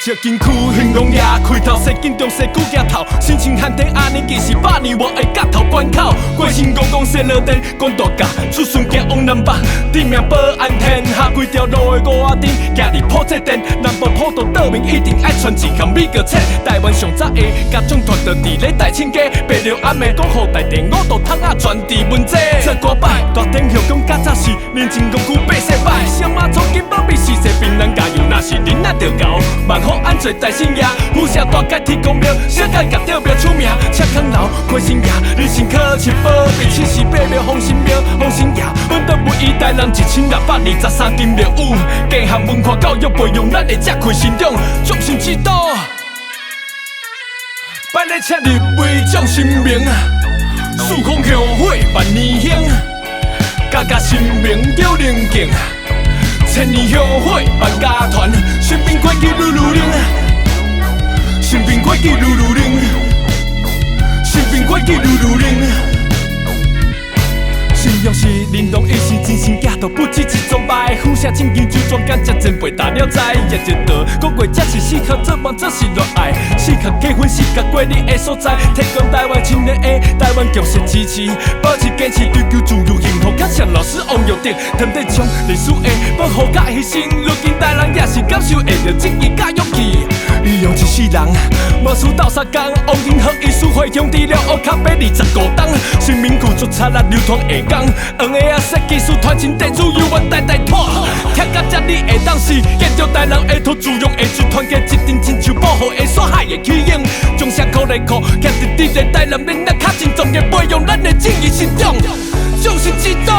小金区兴隆夜开头，西紧中西古镜头，心情汉地阿年其实100年我的角头关口，过身公公西落地讲大甲，出顺行往南北，地命保安天下规条路的五仔灯，行伫普济店，南部普渡岛民一定爱传一项美国册。台湾上早的家长团就伫咧大庆街，白了暗暝讲好大地五道桶仔传伫文济，做歌摆大灯响讲较早是年前公区百姓摆，小马从金宝比是西槟榔加油，若是恁仔着搞，万好安做大生爷，武社大街铁公庙，小街甲吊庙出名，赤坎楼开心爷，日新考七宝比七是八庙丰神庙，丰神爷，阮都不依台人1623金庙有，家学文化教育培养咱的才开成长，众神之道，摆咧赤日为众神明，四方香火万年兴，家家神明叫宁静。千年香火万家团，新兵规矩愈愈灵，新兵规矩愈愈灵，新兵规矩愈愈灵。信仰是认同，伊是真心假道，不止一桩歹。虎社正经就庄干，才前辈打了知。也一道讲过，这是适合做梦，这是热爱。适合结婚，适合过日的所在。提供台湾青年的台湾强势支持，保持坚持追求自由幸福。感谢老师王耀德，团队将历史的保护甲牺牲。如今台人也是感受会着正义甲勇气。利用一世人，无事斗相共。王银河艺术会兄弟了乌卡买25档，新民具做擦力流传下港。黄的啊，设计师传承地主由我代代拖，听到这你会当是见着台人的土自用的主团结一定亲像保护的山海的起影，将社苦来苦，徛伫地的台南，恁啊较真重要培养咱的正义心中，众神之道。